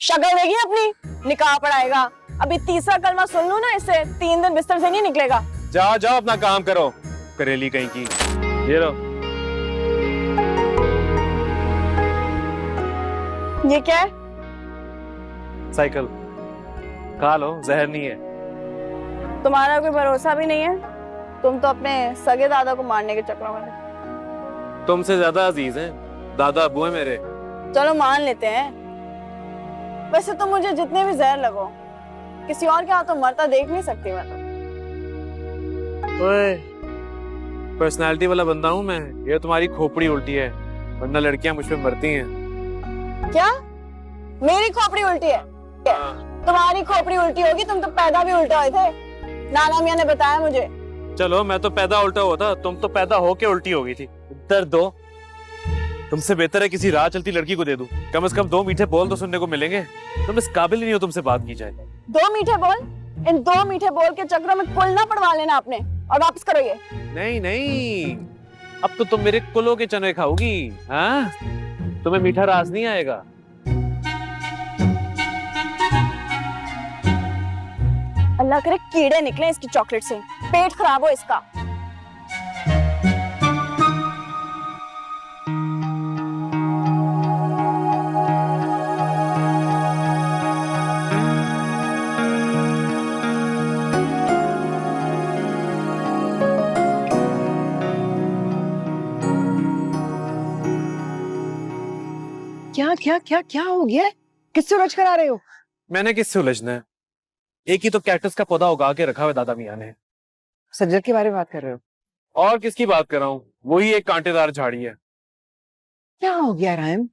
शक्ल देगी अपनी, निकाह पढ़ाएगा। अभी तीसरा कलमा सुन लूं ना इससे, 3 दिन बिस्तर से नहीं निकलेगा। जाओ जाओ अपना काम करो, करेली कहीं की। ये लो। ये क्या है? साइकिल खा लो, जहर नहीं है। तुम्हारा कोई भरोसा भी नहीं है। तुम तो अपने सगे दादा को मारने के चक्कर में। तुमसे ज्यादा अजीज हैं दादा अबू है मेरे। चलो मान लेते हैं। वैसे तो मुझे जितने भी जहर लगो, किसी और के हाथों मरता देख नहीं सकती मैं तो। ओए, पर्सनालिटी वाला बंदा हूँ मैं। ये तुम्हारी खोपड़ी उल्टी है, वरना लड़कियां मुझ पे मरती हैं। क्या? मेरी खोपड़ी उल्टी है? तुम्हारी खोपड़ी उल्टी होगी, तुम तो पैदा भी उल्टे हुए थे। नाना मियां ने बताया मुझे। चलो मैं तो पैदा उल्टा हुआ था, तुम तो पैदा होके उल्टी हो गई थी। दर्द दो, तुमसे बेहतर है किसी राह चलती लड़की को दे दूं। कम से कम 2 मीठे बोल तो सुनने को मिलेंगे। तुम इस काबिल ही नहीं हो तुमसे बात की जाए। 2 मीठे बोल? इन 2 मीठे बोल के चक्रों में कुल ना पड़वा लेना आपने, और वापस करो ये। नहीं नहीं, अब तो तुम मेरे कुलों के चने खाओगी। हाँ, तुम्हें मीठा रास नहीं आएगा। अल्लाह करे कीड़े निकले इसकी चॉकलेट से, पेट खराब हो इसका। क्या क्या क्या क्या हो गया? किससे उलझ कर आ रहे हो? मैंने किससे उलझना है? एक ही तो कैक्टस का पौधा उगा के रखा हुआ दादा मियां ने। सज्जर के बारे में बात कर रहे हो? और किसकी बात कर रहा हूँ? वही एक कांटेदार झाड़ी है। क्या हो गया रायम?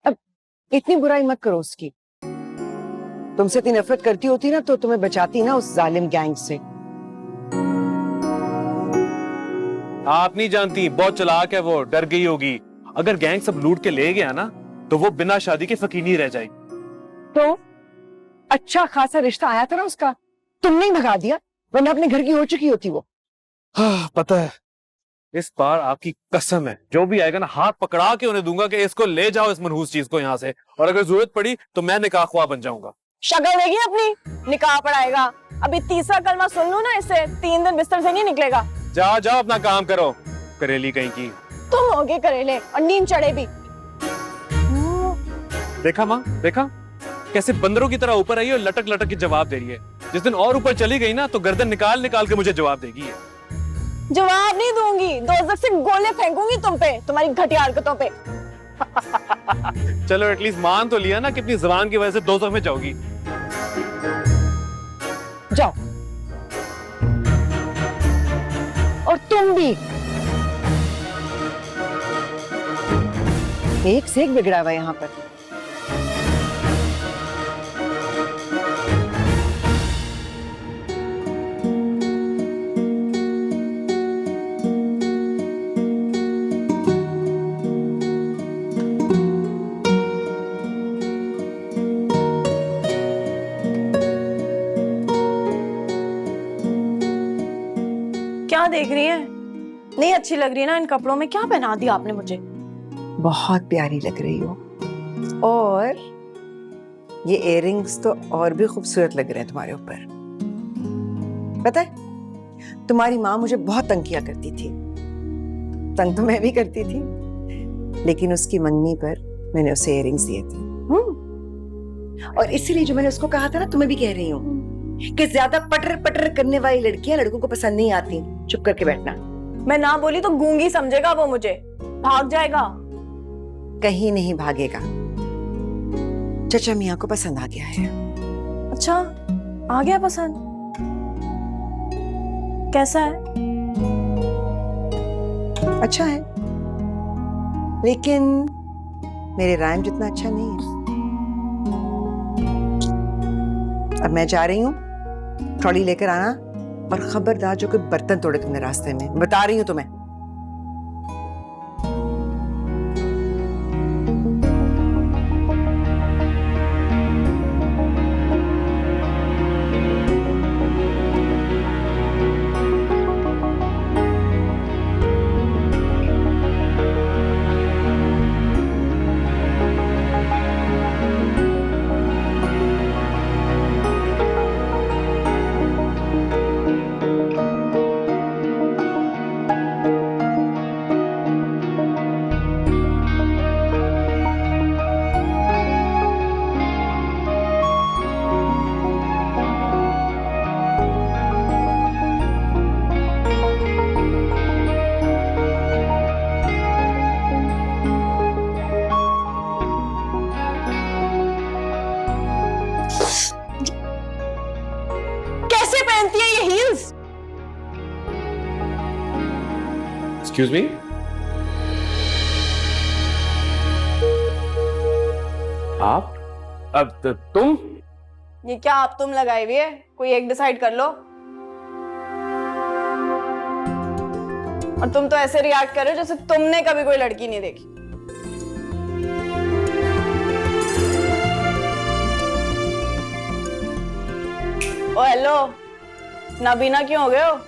अब इतनी बुराई मत करो उसकी। तुमसे इतनी नफरत करती होती ना तो तुम्हें बचाती ना उस जालिम गैंग से। आप नहीं जानती, बहुत चालाक है वो, डर गई होगी। अगर गैंग सब लूट के ले गया ना तो वो बिना शादी के फकीनी रह जाएगी। तो अच्छा खासा रिश्ता आया था ना उसका, तुमने ही भगा दिया, वरना अपने घर की हो चुकी होती वो। हाँ, पता है, इस बार आपकी कसम है, जो भी आएगा ना हाथ पकड़ा के उन्हें दूंगा कि इसको ले जाओ, इस मनहूस चीज को यहाँ से। और अगर जरूरत पड़ी तो मैं निकाह ख्वाह बन जाऊंगा। शक्ल देगी अपनी, निकाह पढ़ाएगा। अभी तीसरा कलमा सुन लूं ना इससे, 3 दिन बिस्तर से नहीं निकलेगा। जाओ जाओ अपना काम करो, करेली कहीं की। तुम होगे करेले, और नींद चढ़े भी। देखा माँ, देखा कैसे बंदरों की तरह ऊपर आई और लटक लटक के जवाब दे रही है। जिस दिन और ऊपर चली गई ना तो गर्दन निकाल निकाल के मुझे जवाब देगी। जवाब नहीं दूंगी, दोज़ख से गोले फेंकूंगी तुम पे, तुम्हारी घटिया हरकतों पे। चलो एटलीस्ट मान तो लिया ना कि अपनी जबान की वजह से दोज़ख में जाओगी। जाओ। और तुम भी। एक से एक बिगड़ा हुआ है यहाँ पर। क्या देख रही है? नहीं अच्छी लग रही है ना इन कपड़ों में? क्या पहना दिया आपने मुझे? बहुत प्यारी लग रही हो, और ये इयररिंग्स तो और भी खूबसूरत लग रहे हैं तुम्हारे ऊपर। पता है, तुम्हारी माँ मुझे बहुत तंग किया करती थी। तंग तो मैं भी करती थी, लेकिन उसकी मंगनी पर मैंने उसे इयररिंग्स दिए थे। और इसीलिए जो मैंने उसको कहा था ना, तुम्हें भी कह रही हूँ कि ज्यादा पटर पटर करने वाली लड़कियां लड़कों को पसंद नहीं आती। चुप करके बैठना। मैं ना बोली तो गूंगी समझेगा वो मुझे, भाग जाएगा। कहीं नहीं भागेगा। चचा मियां को पसंद आ गया है। अच्छा, आ गया पसंद? कैसा है? अच्छा है, लेकिन मेरे रायम जितना अच्छा नहीं है। अब मैं जा रही हूँ, ट्रॉली लेकर आना, और खबरदार जो कोई बर्तन तोड़े तुमने रास्ते में, बता रही हूँ तुम्हें। एक्सक्यूज मी, आप? अब तुम? ये क्या आप तुम लगाई हुई है? कोई एक डिसाइड कर लो। और तुम तो ऐसे रिएक्ट कर रहे हो जैसे तुमने कभी कोई लड़की नहीं देखी। ओ हेलो, नाबीना क्यों हो गए हो?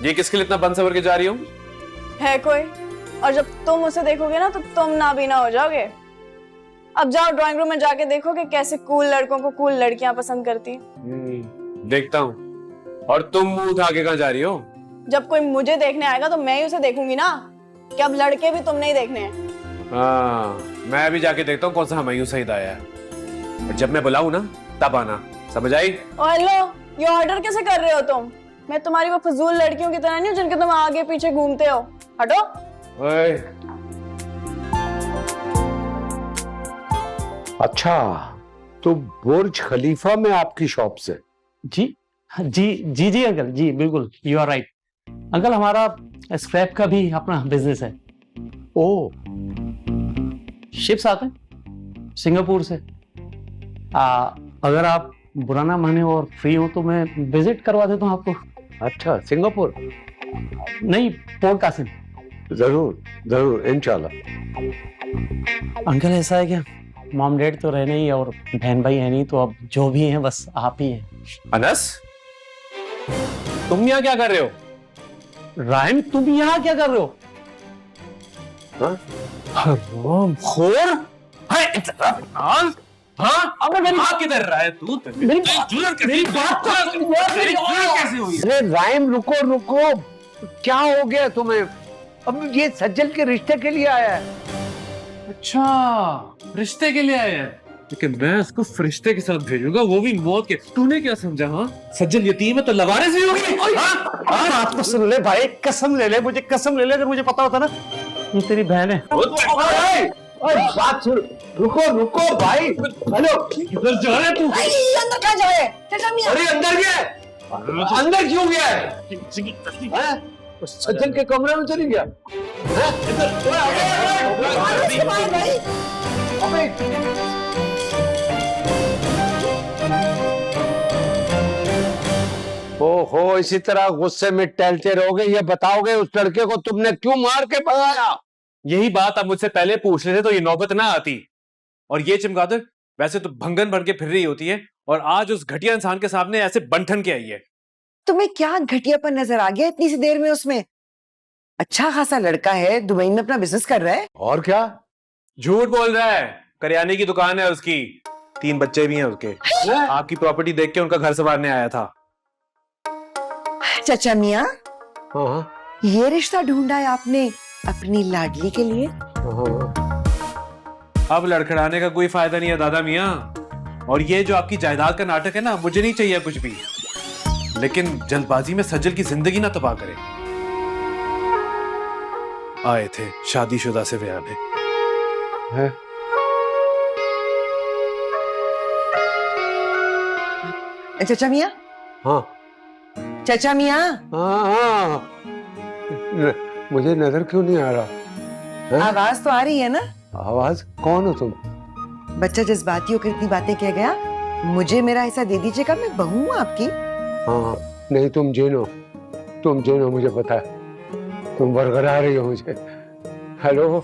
ये किसके लिए इतना बन सवर के जा रही हूँ? है कोई? और जब तुम उसे देखोगे ना तो तुम नाबीना हो जाओगे। अब जाओ ड्राइंग रूम में जाके देखो कि कैसे कूल लड़कों को कूल लड़कियां पसंद करती। देखता हूँ। और तुम मुंह उठा के कहाँ जा रही हो? जब कोई मुझे देखने आएगा तो मैं ही उसे देखूंगी ना, कि अब लड़के भी तुमने ही देखने हैं। हाँ, मैं भी जाके देखता हूँ कौन सा हमायूं सईद आया है। और जब मैं बुलाऊं ना तब आना, समझ आई? ओ हेलो, ये ऑर्डर कैसे कर रहे हो तुम? मैं तुम्हारी वो फजूल लड़कियों की तरह नहीं हूँ जिनके तुम आगे पीछे घूमते हो। हटो। ओए। अच्छा, तो बुर्ज खलीफा में आपकी शॉप से? जी जी जी जी अंकल जी, बिल्कुल यू आर राइट अंकल। हमारा स्क्रैप का भी अपना बिजनेस है। ओ, शिप्स आते हैं सिंगापुर से। अगर आप बुरा ना माने और फ्री हो तो मैं विजिट करवा देता हूँ आपको। अच्छा, सिंगापुर? नहीं, पोर्ट कासिम। जरूर जरूर, इंशाल्लाह। अंकल ऐसा है क्या, मॉम डैड तो रहने ही और बहन भाई है नहीं, तो अब जो भी हैं बस आप ही हैं। अनस, तुम यहाँ क्या कर रहे हो? राहिम, तुम यहाँ क्या कर रहे हो? खोर? हाँ? अबे मेरी बात किधर रहा है तू? मेरी बात कैसे हुई? अरे राइम, रुको रुको, क्या हो गया तुम्हें? अब ये सज्जल के रिश्ते के लिए आया है। अच्छा, रिश्ते के लिए आया है, लेकिन मैं उसको फरिश्ते के साथ भेजूंगा, वो भी मौत के। तूने क्या समझा? हाँ, सज्जल यतीम है तो लवारिस भी होगी। बात तो सुन ले भाई, कसम ले ले, मुझे कसम ले ले। अगर मुझे पता होता ना ये तेरी बहन है। बात सुन, रुको रुको भाई। हेलो, किधर जा रहे तू? अंदर क्या जाए? अरे अंदर गया? अंदर क्यों गया है? सज्जन के कमरे में चली गया? ओहो, इसी तरह गुस्से में टहलते रहोगे? ये बताओगे उस लड़के को तुमने क्यों मार के भगाया? यही बात आप मुझसे पहले पूछ रहे थे तो ये नौबत ना आती। और ये चमगादड़ वैसे तो भंगन बन के फिर रही होती है, और आज उस घटिया इंसान के सामने ऐसे बंठन के आई है। तुम्हें क्या घटियापन नजर आ गया इतनी सी देर में उसमें? अच्छा खासा लड़का है, दुबई में अपना बिजनेस कर रहा है। और क्या? झूठ बोल रहा है, करियाने की दुकान है उसकी, 3 बच्चे भी हैं उसके। आपकी प्रॉपर्टी देख के उनका घर संवारने आया था। चाचा मियाँ, हाँ ये रिश्ता ढूंढा है आपने अपनी लाडली के लिए? हाँ। अब लड़खड़ाने का कोई फायदा नहीं है दादा मियाँ। और ये जो आपकी जायदाद का नाटक है ना, मुझे नहीं चाहिए कुछ भी, लेकिन जल्दबाजी में सज्जल की जिंदगी ना तबाह करे। आए थे शादीशुदा से ब्याह में। है? चाचा मियाँ, हाँ चाचा मियाँ, हाँ। मुझे नजर क्यों नहीं आ रहा है? आवाज तो आ रही है ना? आवाज? कौन हो तुम? बच्चा जज्बाती होकर इतनी बातें कह गया, मुझे मेरा हिस्सा दे दीजिएगा, मैं बहू हूँ आपकी। हाँ, नहीं तुम जिनो, मुझे पता है, तुम बरकरार रही हो मुझे। हेलो,